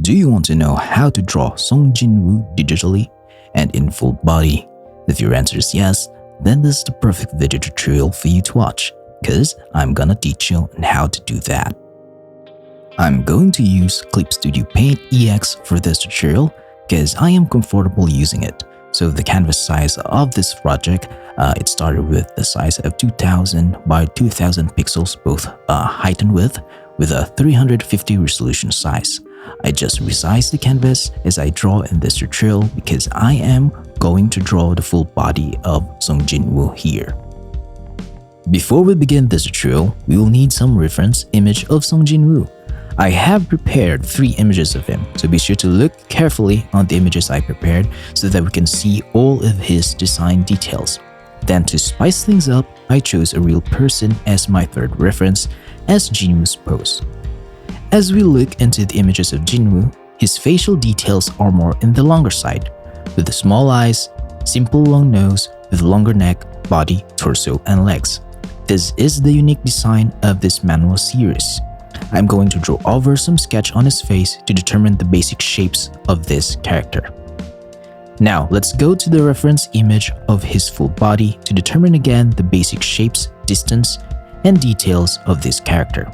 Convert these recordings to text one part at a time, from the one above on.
Do you want to know how to draw Sung Jinwoo digitally and in full body? If your answer is yes, then this is the perfect video tutorial for you to watch, because I'm gonna teach you on how to do that. I'm going to use Clip Studio Paint EX for this tutorial because I am comfortable using it. So the canvas size of this project, it started with the size of 2000 by 2000 pixels, both height and width, with a 350 resolution size. I just resized the canvas as I draw in this tutorial because I am going to draw the full body of Sung Jinwoo here. Before we begin this tutorial, we will need some reference image of Sung Jinwoo. I have prepared 3 images of him, so be sure to look carefully on the images I prepared so that we can see all of his design details. Then to spice things up, I chose a real person as my third reference as Jinwoo's pose. As we look into the images of Jinwoo, his facial details are more in the longer side, with the small eyes, simple long nose with longer neck, body, torso, and legs. This is the unique design of this manual series. I'm going to draw over some sketch on his face to determine the basic shapes of this character. Now, let's go to the reference image of his full body to determine again the basic shapes, distance, and details of this character.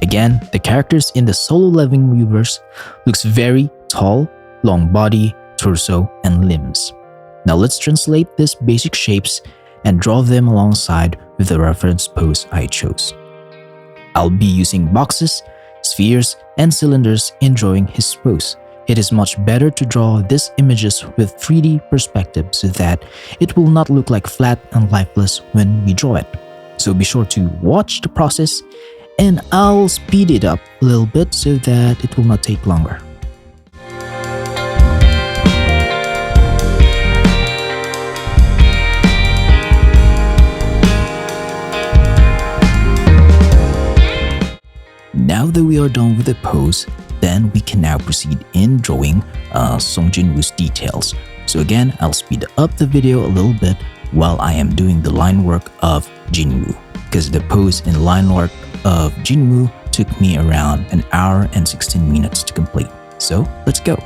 Again, the characters in the solo leveling universe looks very tall, long body, torso, and limbs. Now let's translate these basic shapes and draw them alongside with the reference pose I chose. I'll be using boxes, spheres, and cylinders in drawing his pose. It is much better to draw these images with 3D perspective so that it will not look like flat and lifeless when we draw it. So be sure to watch the process, and I'll speed it up a little bit so that it will not take longer. Now that we are done with the pose, then we can now proceed in drawing Sung Jinwoo's details. So again, I'll speed up the video a little bit while I am doing the line work of Jinwoo, because the pose and line work of Jinwoo took me around 1 hour and 16 minutes to complete. So let's go.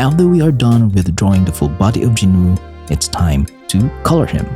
Now that we are done with drawing the full body of Jin-woo, it's time to color him.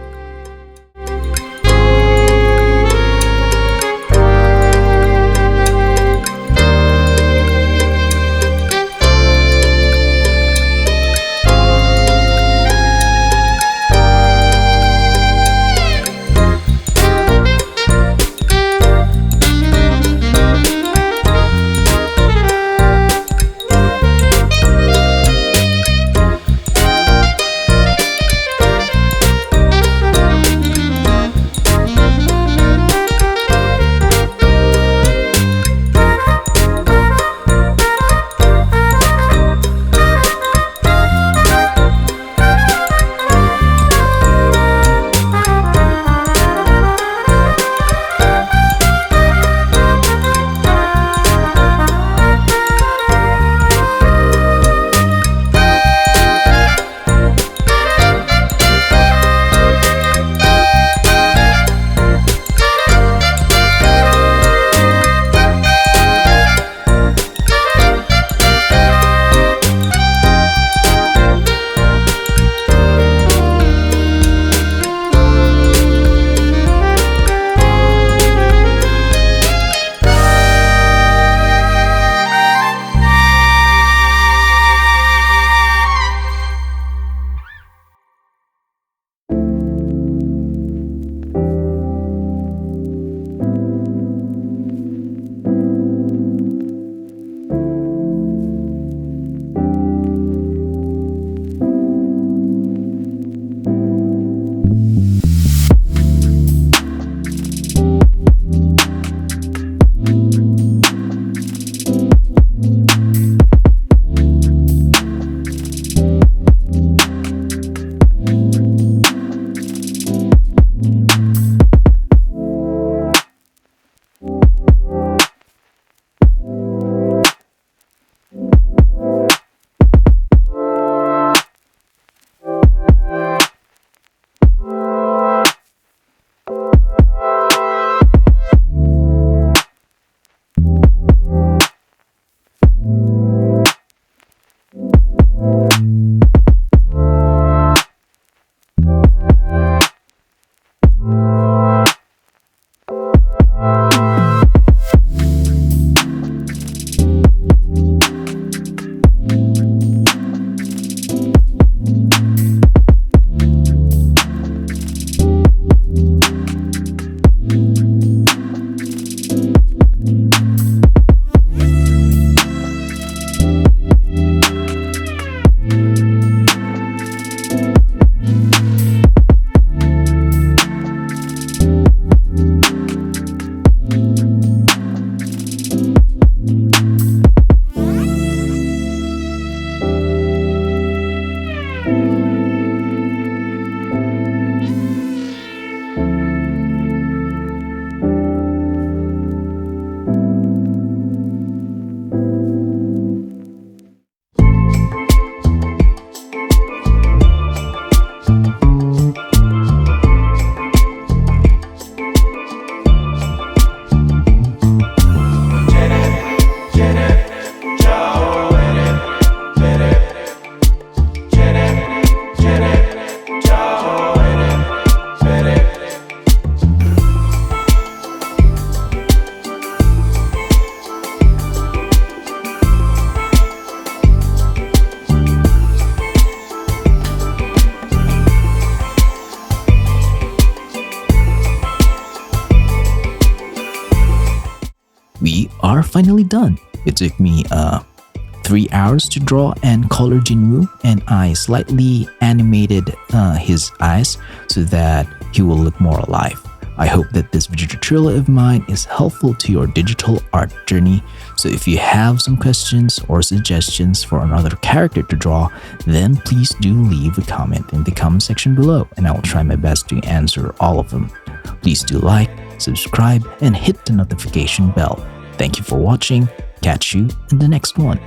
We are finally done. It took me 3 hours to draw and color Jin-woo, and I slightly animated his eyes so that he will look more alive. I hope that this video tutorial of mine is helpful to your digital art journey. So if you have some questions or suggestions for another character to draw, then please do leave a comment in the comment section below, and I will try my best to answer all of them. Please do like, subscribe, and hit the notification bell. Thank you for watching. Catch you in the next one.